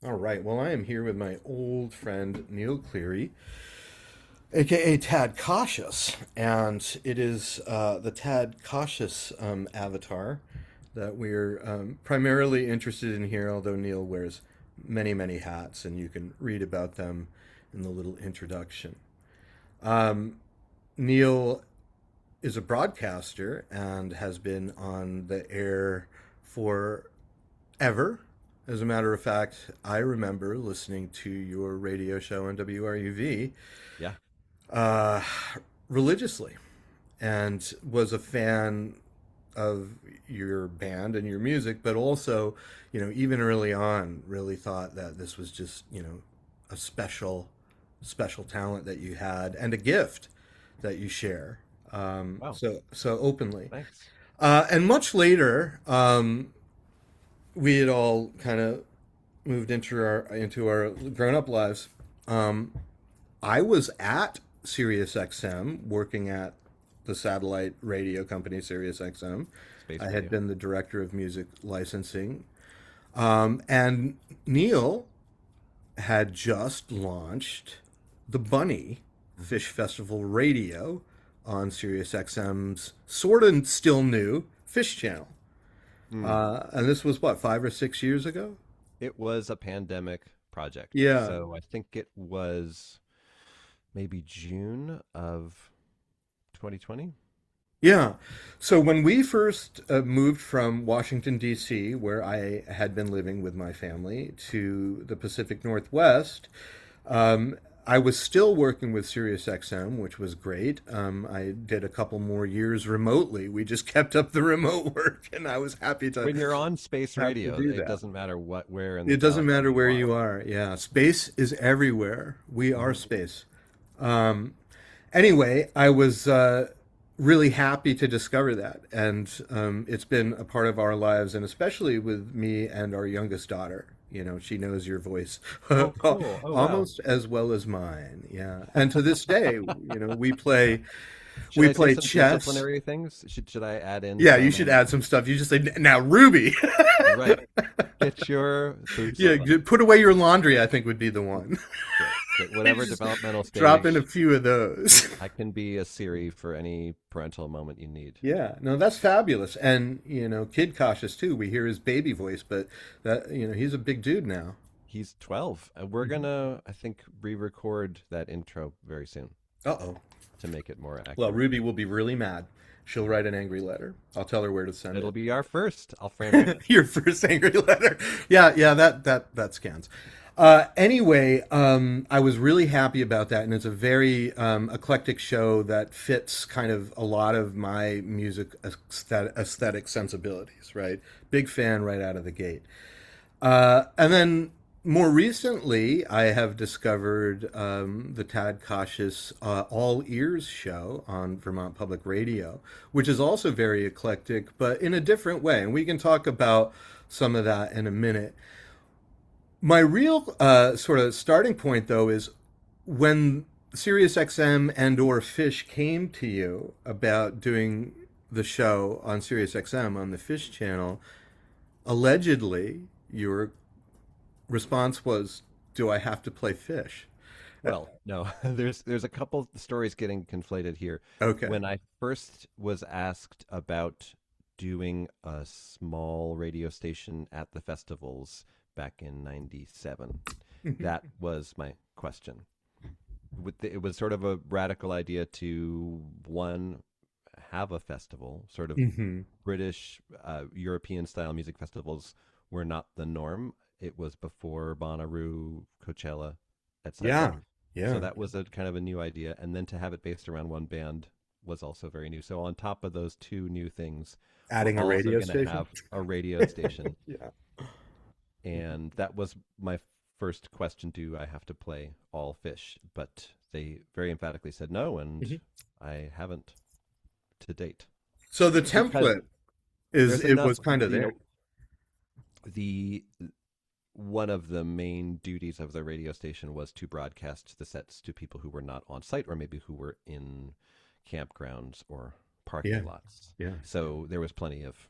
All right. Well, I am here with my old friend Neil Cleary, aka Tad Cautious, and it is the Tad Cautious avatar that we're primarily interested in here. Although Neil wears many, many hats, and you can read about them in the little introduction. Neil is a broadcaster and has been on the air for ever. As a matter of fact, I remember listening to your radio show on WRUV Yeah. uh, religiously and was a fan of your band and your music, but also, even early on, really thought that this was just, a special talent that you had and a gift that you share Wow. so openly. Thanks. And much later, we had all kind of moved into our grown up lives. Um, I was at SiriusXM working at the satellite radio company SiriusXM. Space I had radio. been the director of music licensing, and Neil had just launched the Bunny Fish Festival Radio on SiriusXM's sort of still new Fish Channel. Hmm. And this was what, 5 or 6 years ago? It was a pandemic project. Yeah, So I think it was maybe June of 2020. yeah. So when we first moved from Washington, D.C., where I had been living with my family, to the Pacific Northwest, um, I was still working with SiriusXM, which was great. I did a couple more years remotely. We just kept up the remote work, and I was When you're on space happy to radio, do it that. doesn't matter where in the It doesn't galaxy matter you where you are. are. Yeah, space is everywhere. We are Hmm. space. Um, anyway, I was really happy to discover that, and it's been a part of our lives, and especially with me and our youngest daughter. She knows your voice Oh, cool. Oh, wow. almost as well as mine. Yeah, and to this day, we play Should we I say play some chess. disciplinary things? Should I add in Yeah, you some should add some stuff. You just say now, Ruby. right. Get your boots Yeah, on. put away your laundry. I think would be the one. Great. Great. You Whatever just developmental drop in a stage, few of those. I can be a Siri for any parental moment you need. Yeah, no, that's fabulous. And, Kid Cautious too. We hear his baby voice, but he's a big dude now. He's 12. And we're Hmm. gonna, I think, re-record that intro very soon Uh-oh. to make it more Well, accurate. Ruby will be really mad. She'll write an angry letter. I'll tell her where to send It'll it. be our first. I'll frame it. Your first angry letter. Yeah, yeah, that scans. Anyway, I was really happy about that, and it's a very eclectic show that fits kind of a lot of my music aesthetic sensibilities. Right, big fan right out of the gate. And then more recently, I have discovered the Tad Cautious All Ears show on Vermont Public Radio, which is also very eclectic, but in a different way. And we can talk about some of that in a minute. My real sort of starting point, though, is when SiriusXM and/or Fish came to you about doing the show on SiriusXM on the Fish channel. Allegedly, your response was, "Do I have to play Fish?" Well, no, there's a couple stories getting conflated here. Okay. When I first was asked about doing a small radio station at the festivals back in '97, that was my question. It was sort of a radical idea to one have a festival, sort of Hmm. British, European style music festivals were not the norm. It was before Bonnaroo, Coachella, etc. Yeah. So Yeah. that was a kind of a new idea, and then to have it based around one band was also very new. So on top of those two new things, we're Adding a also radio going to station. have a radio station, Yeah. and that was my first question: do I have to play all fish? But they very emphatically said no, and Mhm. I haven't to date So the because template is there's it enough, was kind of there. the one of the main duties of the radio station was to broadcast the sets to people who were not on site or maybe who were in campgrounds or parking Yeah. lots. Yeah. So there was plenty of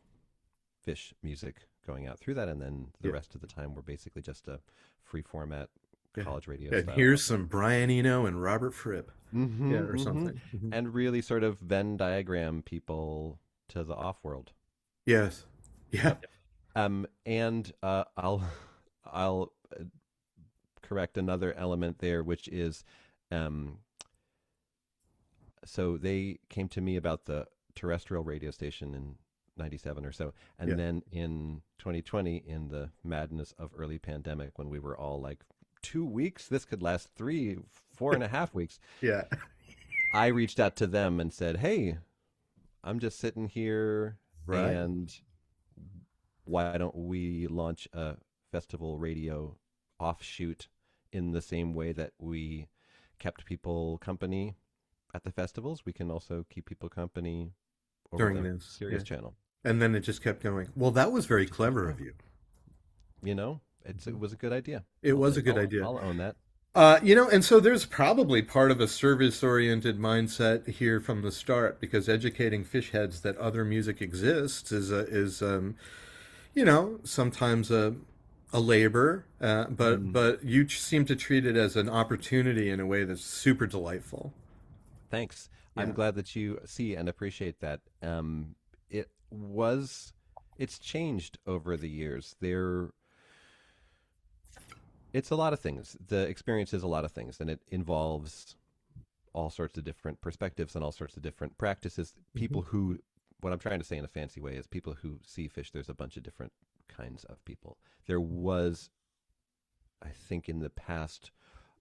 fish music going out through that, and then the Yeah. rest of the time we're basically just a free format Yeah. college radio And style. here's some Brian Eno and Robert Fripp. Yeah, or Mm-hmm. something. And really sort of Venn diagram people to the off world. Yes. Yeah. And I'll correct another element there, which is, um, so they came to me about the terrestrial radio station in 97 or so, Yeah. and then in 2020, in the madness of early pandemic, when we were all like, 2 weeks, this could last 4.5 weeks. Yeah. I reached out to them and said, "Hey, I'm just sitting here, Right. and why don't we launch a festival radio offshoot in the same way that we kept people company at the festivals? We can also keep people company over During the this. Yeah. Sirius channel. And then it just kept going. Well, that was very clever of you. You know, it was a good idea. It I'll was a take, good I'll, idea. I'll own that. And so there's probably part of a service-oriented mindset here from the start, because educating fish heads that other music exists is sometimes a labor, but Mm, you seem to treat it as an opportunity in a way that's super delightful. thanks. I'm Yeah. glad that you see and appreciate that. It was, it's changed over the years. It's a lot of things. The experience is a lot of things, and it involves all sorts of different perspectives and all sorts of different practices. Hmm. People who, what I'm trying to say in a fancy way is people who see fish, there's a bunch of different kinds of people. There was, I think, in the past,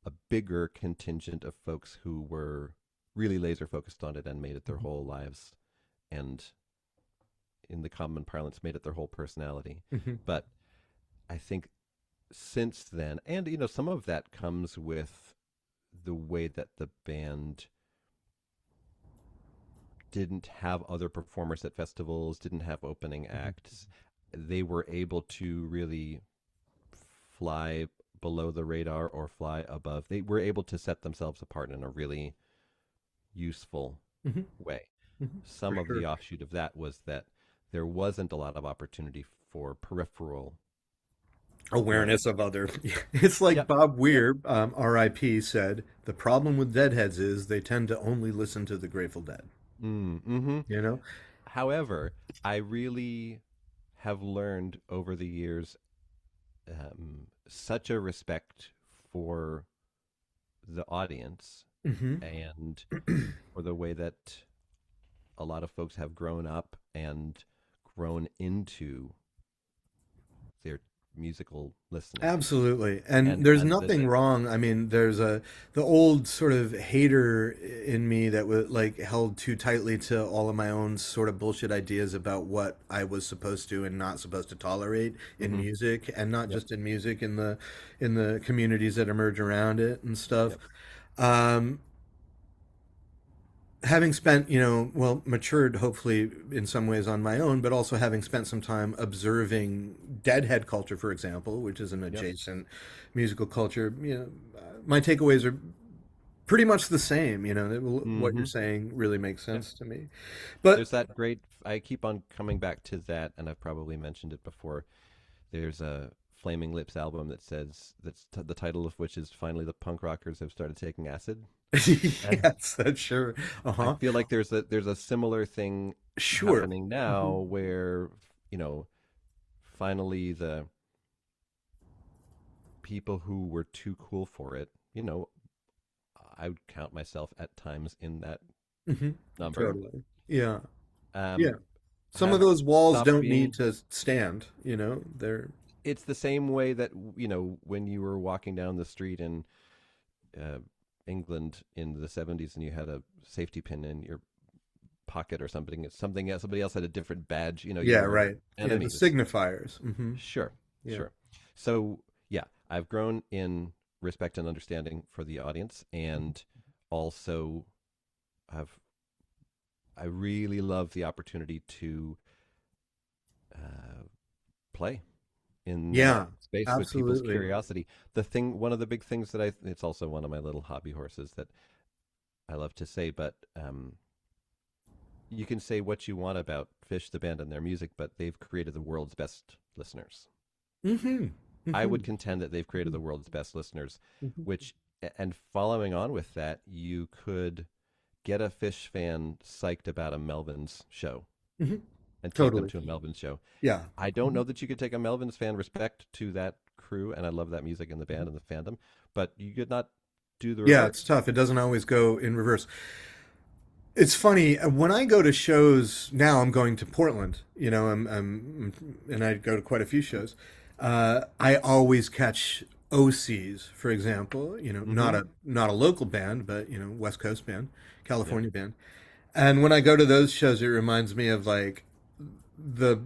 a bigger contingent of folks who were really laser focused on it and made it their whole lives, and in the common parlance, made it their whole personality. Hmm. But I think since then, and some of that comes with the way that the band didn't have other performers at festivals, didn't have opening acts. They were able to really fly below the radar or fly above. They were able to set themselves apart in a really useful Hmm. way. Hmm. For Some of the sure. offshoot of that was that there wasn't a lot of opportunity for peripheral learning. Awareness of other. It's like Yep. Bob Yep. Weir, R.I.P., said, the problem with Deadheads is they tend to only listen to the Grateful Dead. Mm-hmm. You know? However, I really have learned over the years such a respect for the audience Hmm. and for the way that a lot of folks have grown up and grown into their musical listening Absolutely. And and there's and nothing visiting. wrong. I mean, the old sort of hater in me that was like held too tightly to all of my own sort of bullshit ideas about what I was supposed to and not supposed to tolerate in Hmm. music, and not Yep. just in music, in the communities that emerge around it and stuff. Yep. Um, Having spent, well, matured hopefully in some ways on my own, but also having spent some time observing Deadhead culture, for example, which is an Yep. adjacent musical culture, my takeaways are pretty much the same. What you're Hmm. saying really makes Yeah. sense to me. But There's that great. I keep on coming back to that, and I've probably mentioned it before. There's a Flaming Lips album that says the title of which is "Finally the Punk Rockers Have Started Taking Acid," and yes, that's sure. I Uh-huh. feel like there's a similar thing Sure. happening Hmm. now where you know finally the people who were too cool for it, I would count myself at times in that Hmm. number, Totally. Yeah. Yeah. um, Some of have those walls stopped don't need being. to stand, they're It's the same way that when you were walking down the street in uh, England in the 70s and you had a safety pin in your pocket or something. It's something else. Somebody else had a different badge. You Yeah, were right. Yeah, the enemies. signifiers. Hmm. Sure, Yeah. sure. So yeah, I've grown in respect and understanding for the audience, and also I've I really love the opportunity to uh, play in that Yeah, space with people's absolutely. curiosity. One of the big things that it's also one of my little hobby horses that I love to say, but you can say what you want about Fish the band and their music, but they've created the world's best listeners. Hmm. I Hmm. would contend that they've created the world's best listeners, Hmm. which, and following on with that, you could get a Fish fan psyched about a Melvins show Hmm. and take them Totally. to a Melvins show. Yeah. I don't know that you could take a Melvins fan respect to that crew, and I love that music and the band and the fandom, but you could not do the Yeah, it's reverse. tough. It doesn't always go in reverse. It's funny when I go to shows now. I'm going to Portland, and I go to quite a few shows. I always catch OCs, for example. Mm-hmm. Not a local band, but West Coast band, Yeah. California band. And when I go to those shows, it reminds me of like the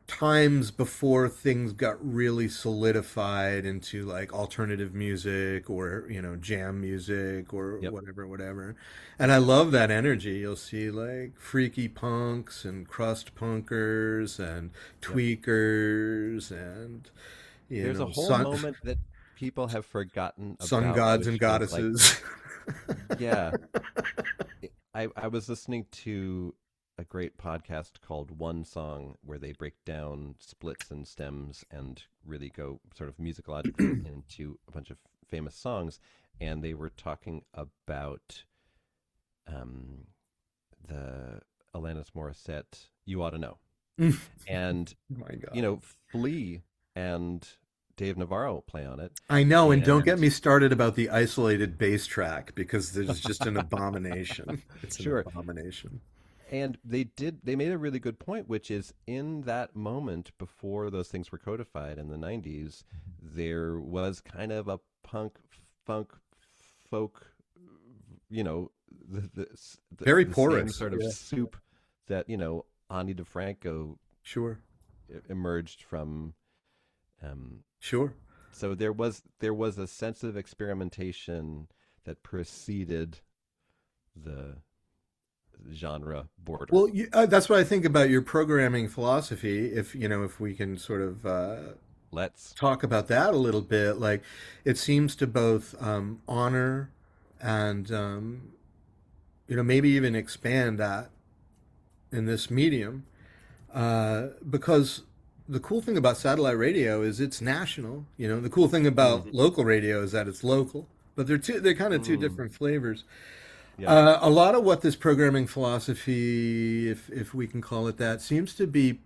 times before things got really solidified into like alternative music or jam music or Yep. whatever, and I love that energy. You'll see like freaky punks and crust punkers and Yep. tweakers and There's a whole sun moment that people have forgotten sun about, gods and which is like, goddesses. yeah, I was listening to a great podcast called One Song where they break down splits and stems and really go sort of musicologically into a bunch of famous songs. And they were talking about um, the Alanis Morissette "You Ought to Know," and My you God. know, Flea and Dave Navarro play on it, I know, and don't get and me started about the isolated bass track because there's just an abomination. It's an sure. abomination. And they made a really good point, which is in that moment before those things were codified in the 90s, there was kind of a punk, funk, folk, you know, Very the same porous. sort of Yeah, soup that, Ani DeFranco sure, emerged from. Um, sure. so there was a sense of experimentation that preceded the genre border. Well, that's what I think about your programming philosophy. If we can sort of Let's. talk about that a little bit, like it seems to both honor and maybe even expand that in this medium. Because the cool thing about satellite radio is it's national. The cool thing about Mhm. local radio is that it's local, but they're kind of two Mm, different flavors. yeah. A lot of what this programming philosophy, if we can call it that, seems to be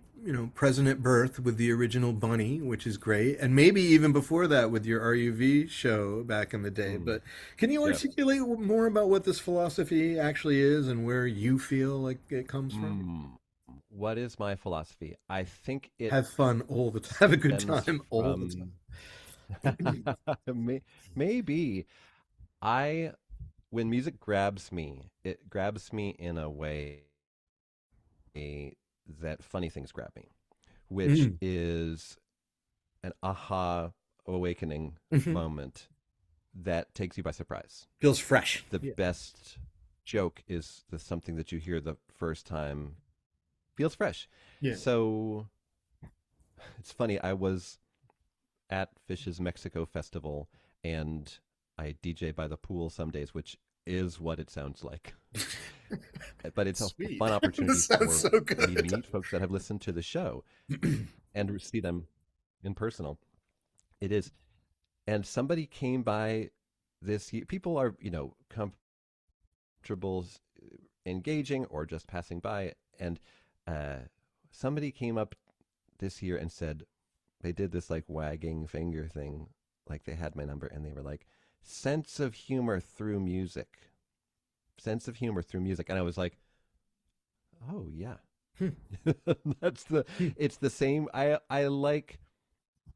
present at birth with the original Bunny, which is great, and maybe even before that with your RUV show back in the day. Mm, But can you yeah. articulate more about what this philosophy actually is and where you feel like it comes from? Mm. What is my philosophy? I think it Have fun all the time. Have a good stems time all the from time. May- maybe I when music grabs me, it grabs me in a way that funny things grab me, which Mm. is an aha awakening Mhm. moment that takes you by surprise. Feels fresh. The Yeah. best joke is something that you hear the first time feels fresh. Yeah. So it's funny. I was at Fish's Mexico Festival and I DJ by the pool some days, which is what it sounds like. But it's a Sweet. fun opportunity This sounds for so me to good. meet folks that have listened to the show and see them in personal. It is. And somebody came by people are, comfortable engaging or just passing by. And uh, somebody came up this year and said they did this like wagging finger thing, like they had my number, and they were like, "Sense of humor through music, sense of humor through music," and I was like, "Oh yeah." Hmm. That's the Hmm. it's the same. I like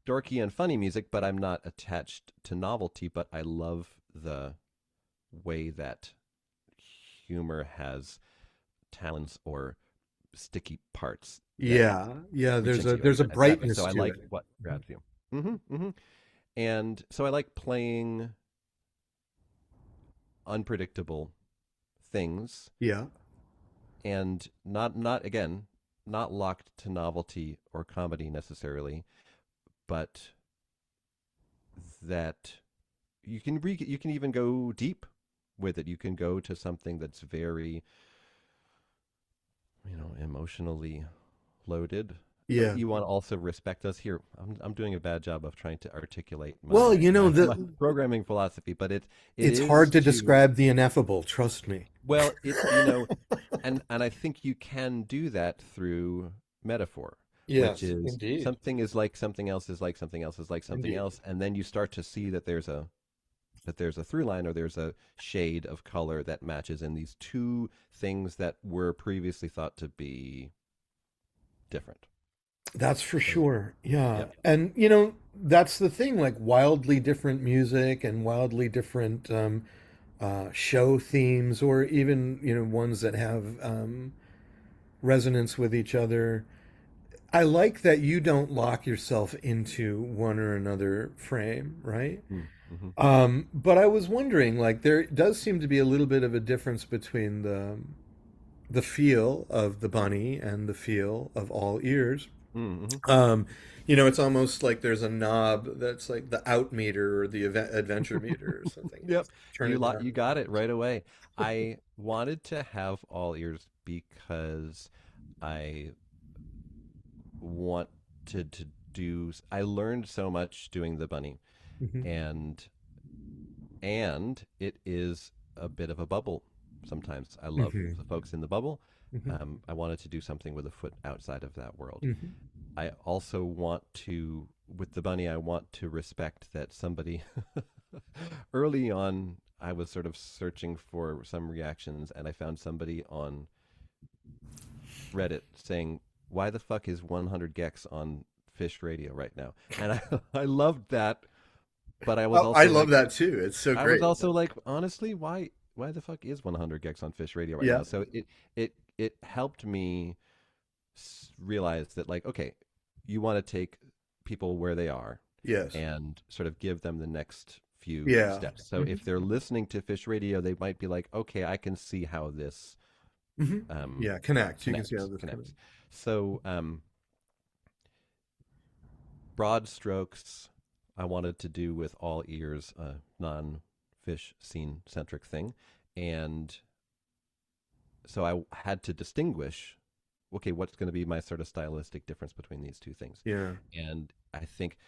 dorky and funny music, but I'm not attached to novelty, but I love the way that humor has talons or sticky parts that Yeah, yeah. reach There's into a you there's a in a bad way. So brightness I to like it. what grabs you. Hmm. And so I like playing unpredictable things Yeah. and not again, not locked to novelty or comedy necessarily, but that you can even go deep with it. You can go to something that's very emotionally loaded. But Yeah. you want to also respect us here. I'm doing a bad job of trying to articulate Well, my programming philosophy, but it it's is hard to to describe the ineffable, trust me. well, and I think you can do that through metaphor, which Yes, is indeed. something is like something else is like something else is like something Indeed. else, and then you start to see that there's a through line or there's a shade of color that matches in these two things that were previously thought to be different. That's for So, sure. Yeah. yep. And that's the thing, like wildly different music and wildly different show themes, or even, ones that have resonance with each other. I like that you don't lock yourself into one or another frame, right? Mm-hmm. But I was wondering, like, there does seem to be a little bit of a difference between the feel of the bunny and the feel of all ears. Mm-hmm. Um, it's almost like there's a knob that's like the out meter or the adventure meter or something. Yep. Turn it down. You got it right away. I wanted to have all ears because I wanted to do I learned so much doing the bunny, Hmm. and it is a bit of a bubble sometimes. I love Hmm. the folks in the bubble. Hmm. I wanted to do something with a foot outside of that world. Hmm. I also want to, with the bunny, I want to respect that somebody early on, I was sort of searching for some reactions, and I found somebody on Reddit saying, "Why the fuck is 100 gex on Fish Radio right now?" And I, I loved that, but Oh, I love that too. It's so I was great. also like, honestly, why the fuck is 100 gex on Fish Radio right Yeah. now? So it helped me realize that, like, okay, you want to take people where they are Yes. and sort of give them the next few Yeah. steps. So Hmm. if they're listening to Fish Radio, they might be like, okay, I can see how this Hmm. um, Yeah. Connect. You can see how connects. this connects. Connects. So broad strokes, I wanted to do with all ears a non-fish scene centric thing, and so I had to distinguish. Okay, what's going to be my sort of stylistic difference between these two things? Yeah. And I think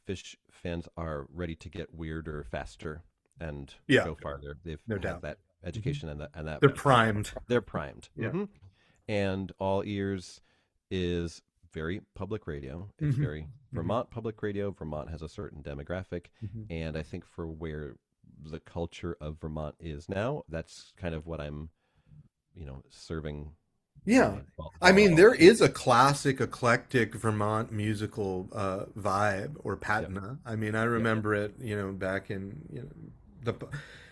Fish fans are ready to get weirder faster and Yeah. go farther. They've No had doubt. that Hmm. education and that They're primed. they're primed. Yeah. And All Ears is very public radio. It's Hmm. very Hmm. Vermont public radio. Vermont has a certain demographic, Hmm. and I think for where the culture of Vermont is now, that's kind of what I'm, serving Yeah. I mean, all there ears. is a classic eclectic Vermont musical vibe or Yep. patina. I mean, I Yep. remember it, back in,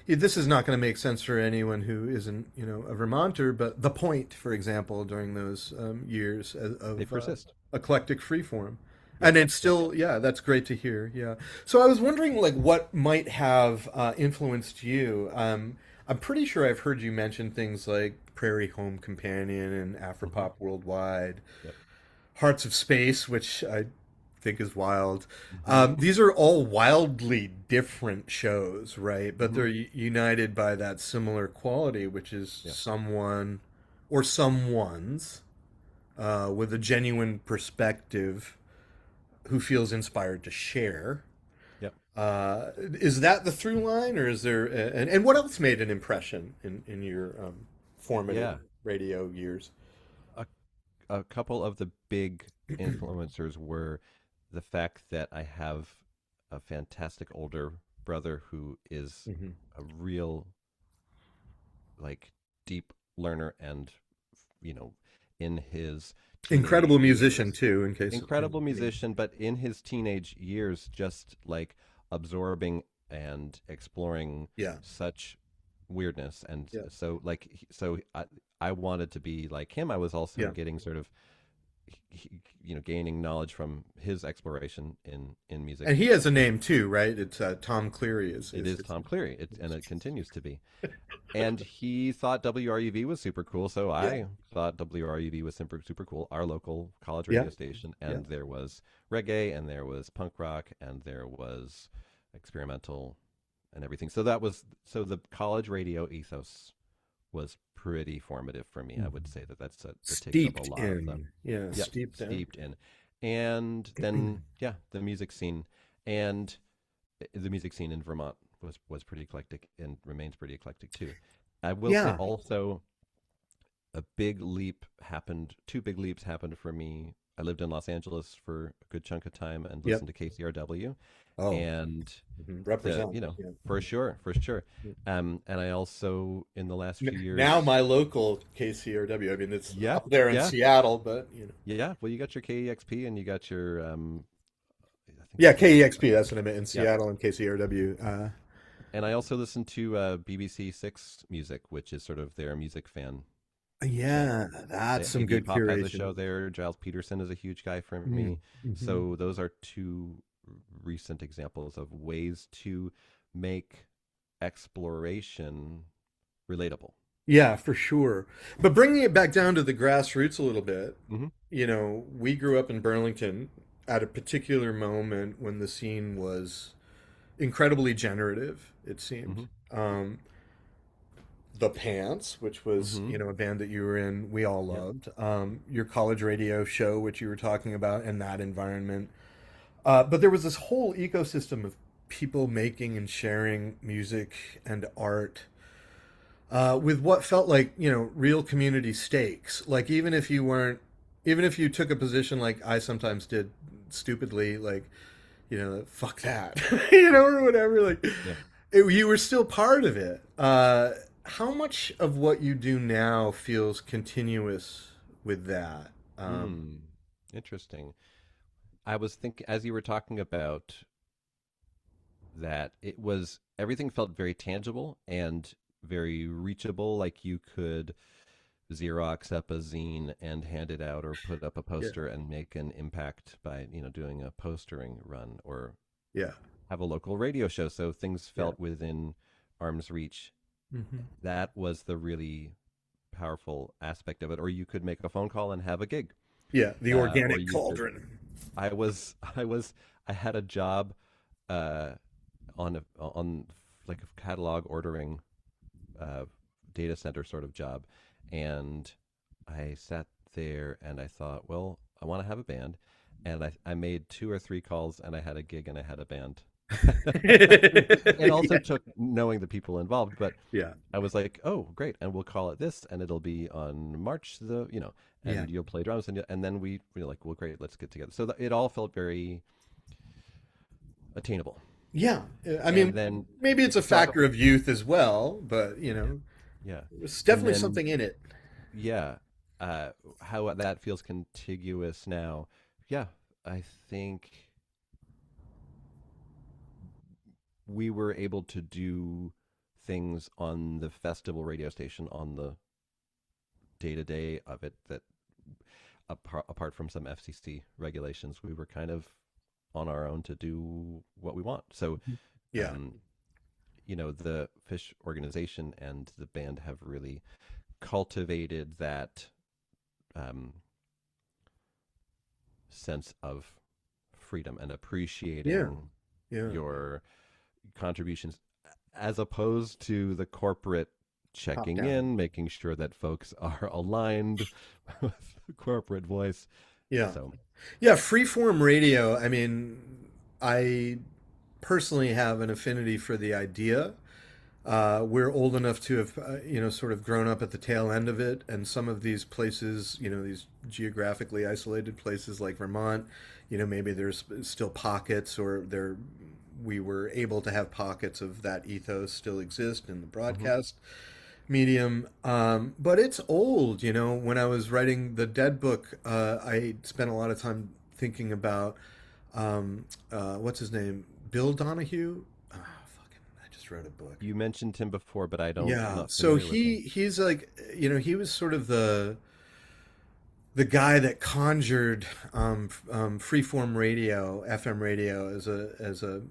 this is not going to make sense for anyone who isn't, a Vermonter, but The Point, for example, during those years They of persist. eclectic freeform. Yep. And it's Yep. still, yeah, that's great to hear. Yeah. So I was wondering, like, what might have influenced you. I'm pretty sure I've heard you mention things like Prairie Home Companion and Hmm. Afropop Worldwide, Yep. Hearts of Space, which I think is wild. Hmm. These are all wildly different shows, right? But Hmm. they're united by that similar quality, which is Yeah. someone or someone's with a genuine perspective who feels inspired to share. Yep. Is that the through line, or is there? And what else made an impression in your formative Yeah. radio years? A, a couple of the big influencers were the fact that I have a fantastic older brother who is Hmm. a real, like, deep learner and, you know, in his Incredible teenage musician years, too, in case. incredible musician, but in his teenage years, just like absorbing and exploring Yeah, such weirdness. And yeah, so, like, I wanted to be like him. I was also yeah. getting sort of, gaining knowledge from his exploration in music. And he has a name too, right? It's Tom Cleary. It Is is Tom Cleary, and it continues to be. And he thought WRUV was super cool, so yeah, I thought WRUV was super cool, our local college yeah, radio station. yeah. And there was reggae, and there was punk rock, and there was experimental and everything. So the college radio ethos was pretty formative for me. I would say that that takes up a Steeped lot of the in, yeah, yep, steeped in. steeped in. And then yeah, the music scene and the music scene in Vermont was pretty eclectic and remains pretty eclectic too. I will say Yeah. also a big leap happened. Two big leaps happened for me. I lived in Los Angeles for a good chunk of time and Yep. listened to KCRW, Oh, and the represent. Yeah. for sure. And I also in the last few Now years, my local KCRW. I mean, it's yeah, up there in yeah, Seattle, but yeah. Well, you got your KEXP and you got your I think yeah, it's called KEXP. That's what I meant in yeah. Seattle and KCRW. And I also listen to BBC Six Music, which is sort of their music fan channel. Yeah, that's some Iggy good Pop has a show curation. there. Giles Peterson is a huge guy for me. Mm-hmm. So those are two recent examples of ways to make exploration relatable. Yeah, for sure. But bringing it back down to the grassroots a little bit, Hmm. we grew up in Burlington at a particular moment when the scene was incredibly generative, it seemed. Hmm. Um, the Pants, which was, Hmm. a band that you were in, we all Yep. loved. Your college radio show, which you were talking about, and that environment. But there was this whole ecosystem of people making and sharing music and art with what felt like real community stakes. Like even if you took a position like I sometimes did, stupidly, like fuck that, or whatever. Like Yeah. you were still part of it. How much of what you do now feels continuous with that? Hmm. Interesting. I was thinking as you were talking about that, it was everything felt very tangible and very reachable. Like you could Xerox up a zine and hand it out, or put up a Yeah, poster and make an impact by doing a postering run, or yeah, have a local radio show. So things yeah. felt within arm's reach. Hmm. That was the really powerful aspect of it. Or you could make a phone call and have a gig. Yeah, the Or organic you could. cauldron. I was. I had a job uh, on like a catalog ordering uh, data center sort of job, and I sat there and I thought, well, I want to have a band, and I made two or three calls and I had a gig and I had a band. It also Yeah, took knowing the people involved, but yeah, I was like, oh, great, and we'll call it this, and it'll be on March yeah, and you'll play drums, and then we were like, well, great, let's get together. So it all felt very attainable. yeah. I And mean, then maybe it's if a you talk, factor of youth as well, but yeah, yeah, there's and definitely then something in it. yeah, how that feels contiguous now. Yeah, I think we were able to do things on the festival radio station on the day to day of it that apart from some FCC regulations, we were kind of on our own to do what we want. So, Yeah, um, the Fish organization and the band have really cultivated that um, sense of freedom and yeah, appreciating yeah, your contributions, as opposed to the corporate top checking down. in, making sure that folks are aligned with the corporate voice. Yeah, So, yeah. Freeform radio. I mean, I personally have an affinity for the idea. We're old enough to have, sort of grown up at the tail end of it, and some of these places, these geographically isolated places like Vermont, maybe there's still pockets, or we were able to have pockets of that ethos still exist in the mhm. broadcast medium. But it's old, When I was writing the Dead book, I spent a lot of time thinking about what's his name, Bill Donahue. Fucking, I just wrote a book. You mentioned him before, but I'm Yeah, not so familiar with him. he's like, he was sort of the guy that conjured freeform radio, FM radio, as a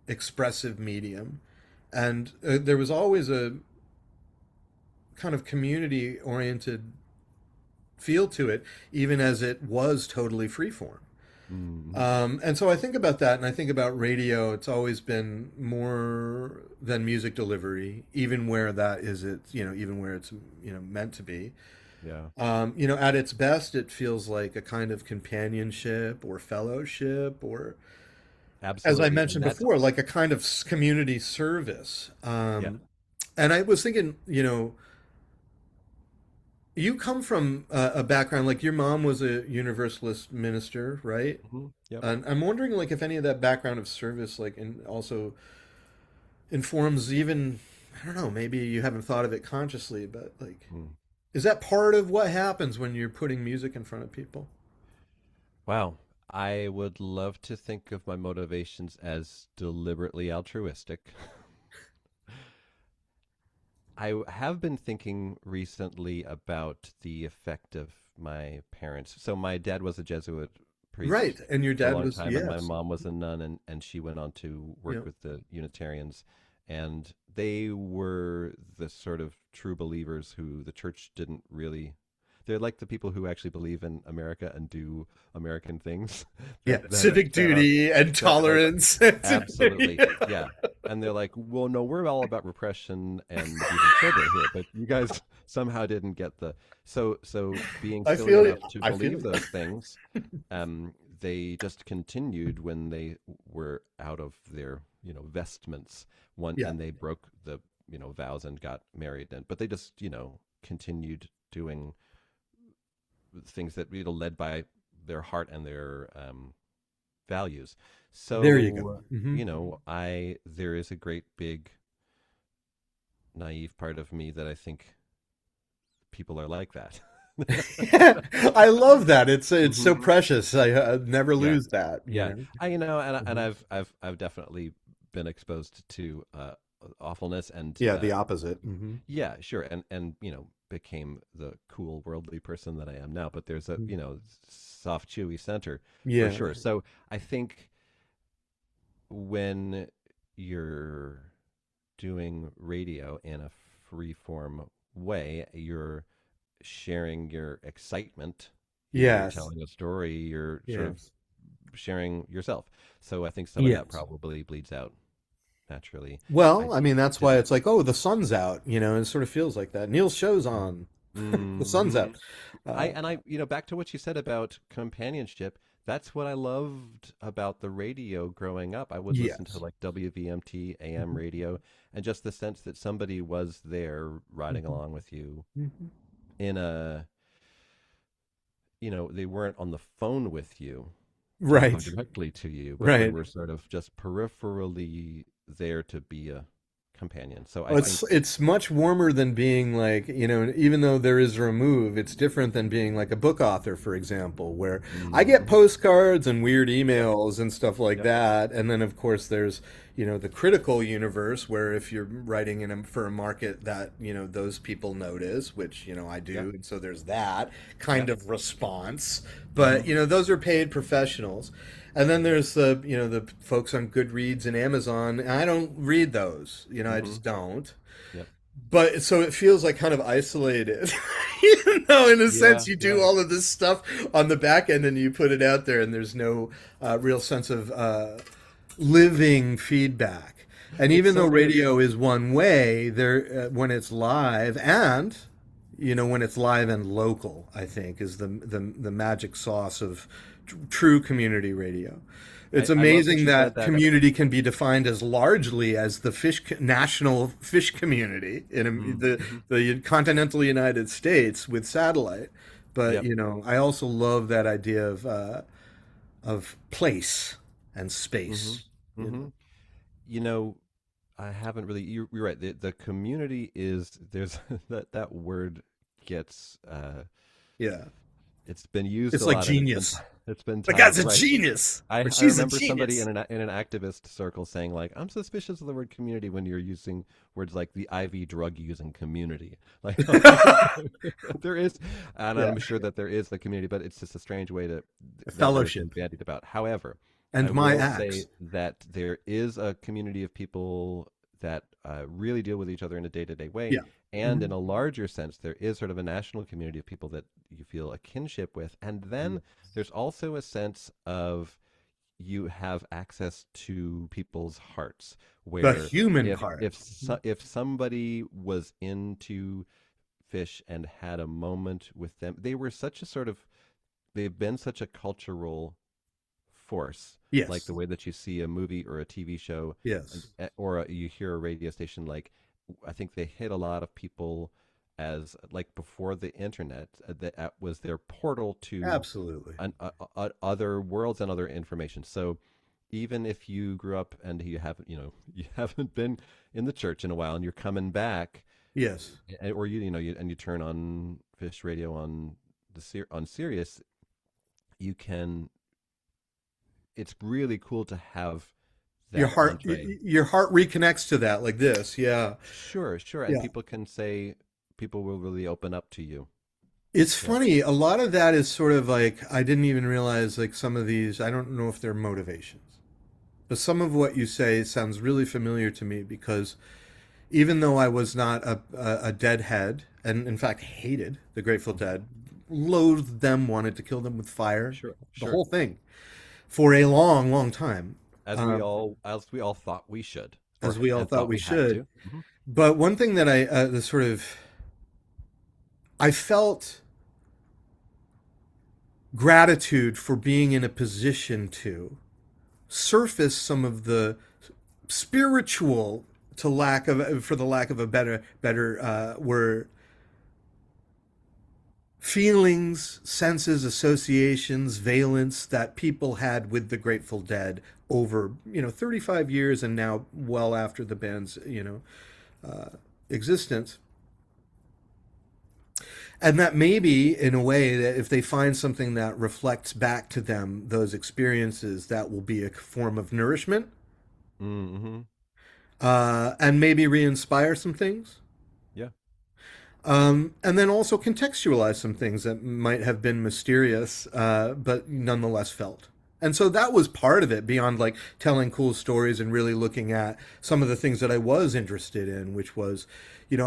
expressive medium, and there was always a kind of community oriented feel to it, even as it was totally freeform. Mm-hmm. And so I think about that, and I think about radio. It's always been more than music delivery, even where that is it, even where it's, meant to be. Yeah, At its best, it feels like a kind of companionship or fellowship, or, as I absolutely. And mentioned that's, before, like a kind of community service. yeah. And I was thinking, you come from a background like your mom was a Universalist minister, right? Yep. And I'm wondering, like, if any of that background of service, like, and also informs even, I don't know, maybe you haven't thought of it consciously, but like, Mm. is that part of what happens when you're putting music in front of people? Wow. I would love to think of my motivations as deliberately altruistic. Have been thinking recently about the effect of my parents. So my dad was a Jesuit Right. priest And your for a dad long was, time, and my yes. mom was a nun, and she went on to Yeah. work with the Unitarians. And they were the sort of true believers who the church didn't really. They're like the people who actually believe in America and do American things Yeah. that Civic are duty and that are tolerance. absolutely, yeah. And they're like, well, no, we're all about repression and even children here, but you guys somehow didn't get the so being I silly feel you. enough to I feel believe you. those things, they just continued when they were out of their vestments one Yeah. and they broke the vows and got married, and but they just continued doing things that led by their heart and their values. There you go. So, Hmm. I there is a great big naive part of me that I think people are like that. I love that. It's so Hmm. precious. I never Yeah, lose that, yeah. And Mhm. I've definitely been exposed to awfulness and Yeah, the opposite. Hmm. yeah, sure, and became the cool worldly person that I am now. But there's a soft, chewy center for Yeah. sure. So I think when you're doing radio in a free form way, you're sharing your excitement, you're Yes. telling a story, you're sort of Yes. sharing yourself. So I think some of that Yes. probably bleeds out naturally. I Well, I do mean, that's why did it's like, oh, the sun's out, and it sort of feels like that. Neil's show's on. The sun's mm-hmm. out. Uh, Back to what you said about companionship. That's what I loved about the radio growing up. I would listen to yes. like WVMT AM Mhm. radio, and just the sense that somebody was there riding Mhm. along with you Mhm. in a, they weren't on the phone with you talking Right. directly to you, but they Right. were sort of just peripherally there to be a companion. So I Well, think, it's much warmer than being like, even though there is a remove, it's different than being like a book author, for example, where I get mhm. postcards and weird Yep, emails and stuff like yep, that. And then, of course, there's, the critical universe where if you're writing for a market that, those people notice, which, I yep, do. And so there's that kind yep. of response. But, Hmm. those are paid professionals. And then there's the folks on Goodreads and Amazon. And I don't read those, I Hmm. just don't. Yep. But so it feels like kind of isolated. In a Yeah, sense, you do yeah. all of this stuff on the back end and you put it out there, and there's no real sense of living feedback. And It's even so though weird. radio is one way, there when it's live and when it's live and local, I think is the magic sauce of true community radio. It's I love that amazing you said that that. community can be defined as largely as the national fish community in Mm-hmm. the continental United States with satellite. But Yep. I also love that idea of place and Hmm. space. You Hmm. know, You know, I haven't really. You're right. The community is there's that word gets yeah, it's been used it's a like lot and it's been genius. it's been The tied guy's a right. genius, or I she's a remember somebody genius. in an activist circle saying like, "I'm suspicious of the word community when you're using words like the IV drug using community." Like there is, and Yeah, I'm sure that there is the community, but it's just a strange way to that word has been fellowship bandied about. However, I and my will say axe. that there is a community of people that really deal with each other in a day-to-day way. Yeah. And in Mhm. a larger sense, there is sort of a national community of people that you feel a kinship with. And then there's also a sense of you have access to people's hearts, The where human if part. if somebody was into fish and had a moment with them, they've been such a cultural force, like the Yes. way that you see a movie or a TV show, Yes. you hear a radio station. Like, I think they hit a lot of people as like before the internet, that was their portal to Absolutely. other worlds and other information. So even if you grew up and you haven't, you haven't been in the church in a while, and you're coming back, Yes. or you turn on Fish Radio on on Sirius, you can. It's really cool to have Your that heart, entree. your heart reconnects to that like this. Yeah. Sure, sure, and Yeah. people will really open up to you. It's Yeah. funny. A lot of that is sort of like, I didn't even realize like some of these, I don't know if they're motivations, but some of what you say sounds really familiar to me because even though I was not a deadhead, and in fact hated the Grateful Dead, loathed them, wanted to kill them with fire, Sure, the sure. whole thing for a long, long time, um, As we all thought we should, as we all and thought thought we we had should. to. Hmm. But one thing that the sort of, I felt gratitude for being in a position to surface some of the spiritual, to lack of for the lack of a better word, feelings, senses, associations, valence that people had with the Grateful Dead over 35 years, and now well after the band's existence. And that maybe, in a way, that if they find something that reflects back to them those experiences, that will be a form of nourishment, Mm-hmm. and maybe re-inspire some things. Yeah. And then also contextualize some things that might have been mysterious, but nonetheless felt. And so that was part of it, beyond like telling cool stories and really looking at some of the things that I was interested in, which was,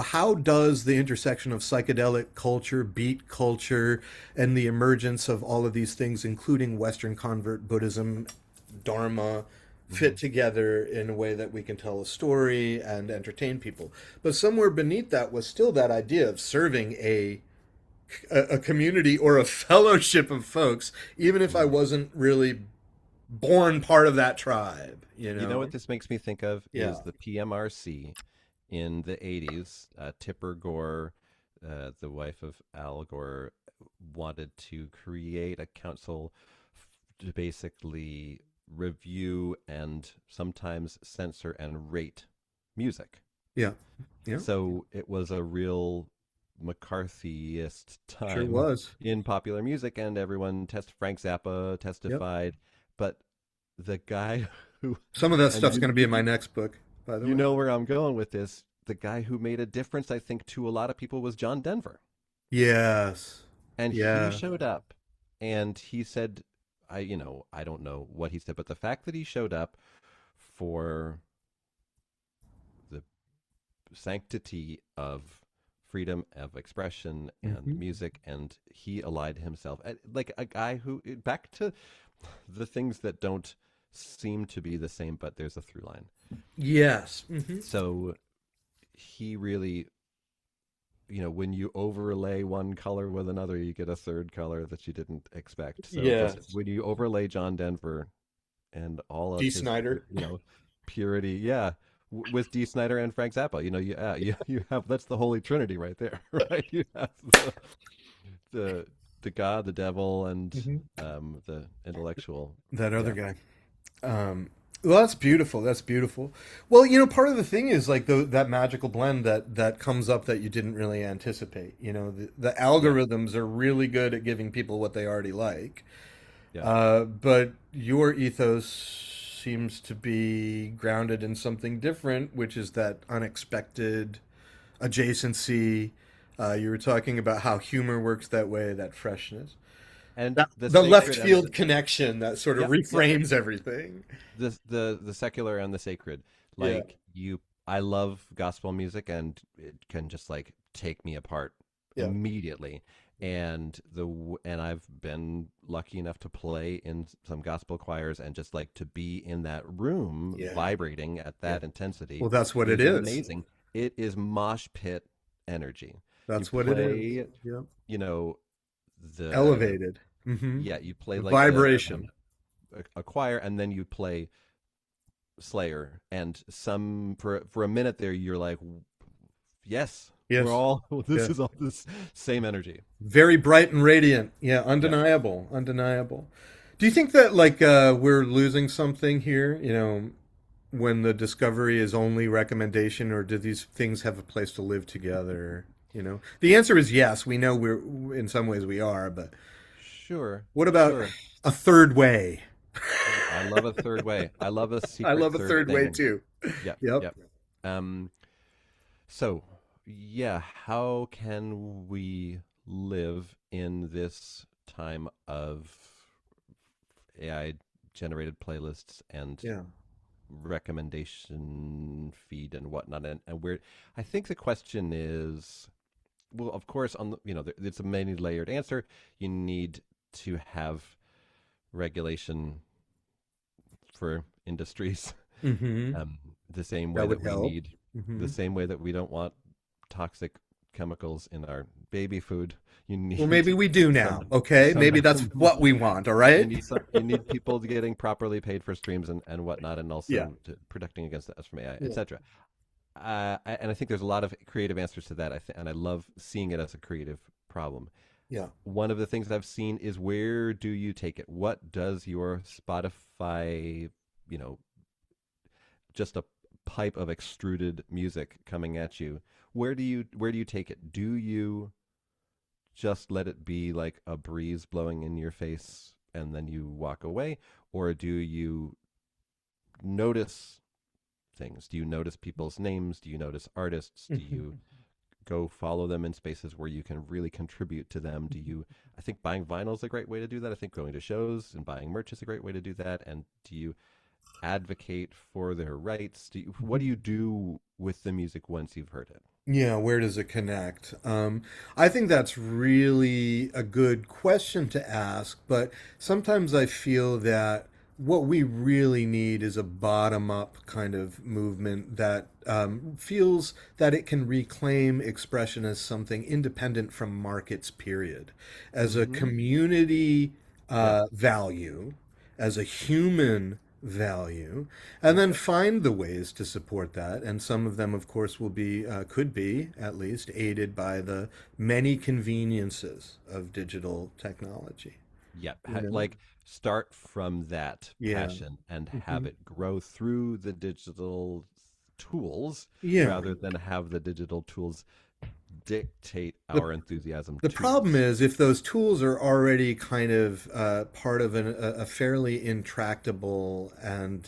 how does the intersection of psychedelic culture, beat culture, and the emergence of all of these things, including Western convert Buddhism, Dharma, Mm-hmm. fit together in a way that we can tell a story and entertain people. But somewhere beneath that was still that idea of serving a community or a fellowship of folks, even if I Mm-hmm. wasn't really born part of that tribe, you You know what know? this makes me think of Yeah. is the PMRC in the 80s. Tipper Gore, the wife of Al Gore, wanted to create a council to basically review and sometimes censor and rate music. Yeah. Yeah. So it was a real McCarthyist Sure time was. in popular music, and Frank Zappa Yep. testified. But the guy who, Some of that and stuff's going to be in my next book, by the you way. know where I'm going with this, the guy who made a difference, I think, to a lot of people was John Denver. Yes. And he Yeah. showed up and he said, I don't know what he said, but the fact that he showed up for the sanctity of freedom of expression and Hmm. music, and he allied himself like a guy who, back to the things that don't seem to be the same, but there's a through line. Yes. Hmm. So he really, when you overlay one color with another, you get a third color that you didn't expect. So just Yes. when you overlay John Denver and all D. of his, Snyder. purity, yeah, with D. Snyder and Frank Zappa, you have, that's the Holy Trinity right there, right? You have the the God, the devil, and Hmm. the intellectual. That other Yeah, guy. Well, that's beautiful. That's beautiful. Well, part of the thing is like that magical blend that comes up that you didn't really anticipate. The yeah, algorithms are really good at giving people what they already like, yeah. but your ethos seems to be grounded in something different, which is that unexpected adjacency. You were talking about how humor works that way, that freshness, And that the the left sacred and field connection that sort of yep, yep. reframes everything. The secular and the sacred, Yeah. like you. I love gospel music, and it can just like take me apart Yeah. immediately. And I've been lucky enough to play in some gospel choirs, and just like to be in that room Yeah. vibrating at Yeah. that intensity Well, that's what it is is. amazing. It is mosh pit energy. You That's what it is. play, Yep. you know, the Elevated. Hmm. yeah, you play like Vibration. a choir, and then you play Slayer, and some for a minute there you're like, yes, we're Yes. all this Yeah. is all this same energy. Very bright and radiant. Yeah, Yeah. undeniable. Undeniable. Do you think that like we're losing something here, when the discovery is only recommendation, or do these things have a place to live together? The answer is yes. We know we're in some ways we are, but Sure, what about sure. a third way? I love a third way. I love a I secret love a third third way thing. too. Yep, Yep. yep. Um, so yeah, how can we live in this time of AI generated playlists and Yeah. recommendation feed and whatnot, and where I think the question is, well, of course, on it's a many layered answer. You need to have regulation for industries, Hmm. um, the same way That would that we help. need, the Hmm. same way that we don't want toxic chemicals in our baby food. You Well, maybe need we do some now. Okay, maybe that's some what we want. All you right. need you need people getting properly paid for streams and whatnot, and Yeah. also protecting against us from AI, Yeah. etc. And I think there's a lot of creative answers to that. And I love seeing it as a creative problem. Yeah. One of the things I've seen is, where do you take it? What does your Spotify, you know, just a pipe of extruded music coming at you? Where do you take it? Do you just let it be like a breeze blowing in your face and then you walk away, or do you notice things? Do you notice people's names? Do you notice artists? Do you go follow them in spaces where you can really contribute to them? Do you I think buying vinyl is a great way to do that. I think going to shows and buying merch is a great way to do that. And do you advocate for their rights? What do you do with the music once you've heard it? Yeah, where does it connect? I think that's really a good question to ask, but sometimes I feel that what we really need is a bottom-up kind of movement that feels that it can reclaim expression as something independent from markets, period, as a Mm-hmm. community Yeah. value, as a human value, and then find the ways to support that. And some of them, of course, will be, could be at least, aided by the many conveniences of digital technology. Yeah, You know? like start from that Yeah. passion and have Mhm. it grow through the digital tools, Yeah. rather than have the digital tools dictate The our enthusiasm the to problem us. is if those tools are already kind of part of a fairly intractable and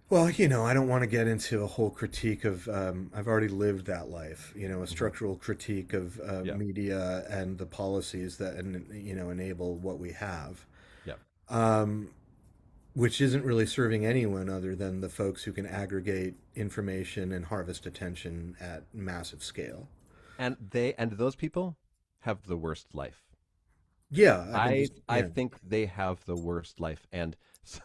well, I don't want to get into a whole critique of. I've already lived that life. A Hmm. structural critique of Yeah, media and the policies that enable what we have, yeah. um, which isn't really serving anyone other than the folks who can aggregate information and harvest attention at massive scale. And those people have the worst life. Yeah, I can I just I yeah. think they have the worst life. And so,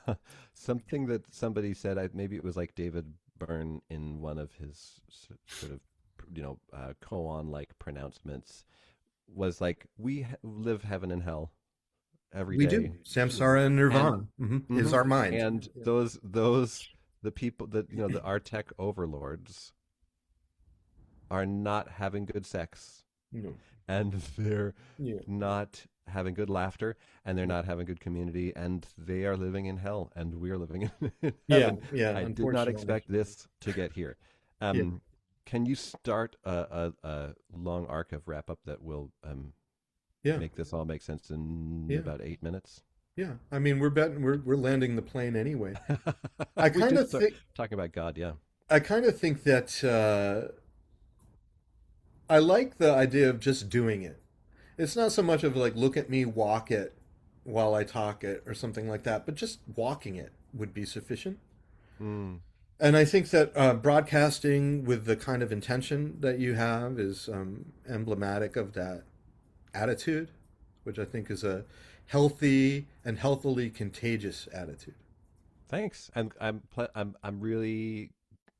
something that somebody said, maybe it was like David Byrne in one of his sort of koan like pronouncements, was like, we live heaven and hell every We do. day. Samsara and And Nirvana is mhm, our mind. and those the people that our tech overlords are not having good sex, Yeah. and they're Yeah. not having good laughter, and they're not having good community, and they are living in hell, and we are living in Yeah. heaven. Yeah. I did not Unfortunately. expect this to get here. Yeah. um can you start a long arc of wrap up that will Yeah. make this all make sense in Yeah. about 8 minutes? Yeah, I mean we're landing the plane anyway. I We kind did of start think talking about God, yeah. I kind of think that I like the idea of just doing it. It's not so much of like look at me walk it while I talk it or something like that, but just walking it would be sufficient. Mm. And I think that broadcasting with the kind of intention that you have is emblematic of that attitude, which I think is a healthy and healthily contagious attitude. Thanks. I'm really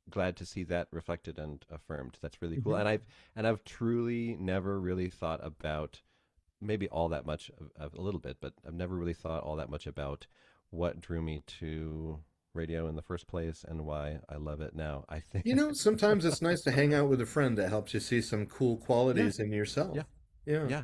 glad to see that reflected and affirmed. That's really cool. Hmm. And I've truly never really thought about maybe all that much of a little bit, but I've never really thought all that much about what drew me to radio in the first place and why I love it now. I think Sometimes it's nice to hang out with a friend that helps you see some cool yeah, qualities in yourself. yeah, Yeah. yeah.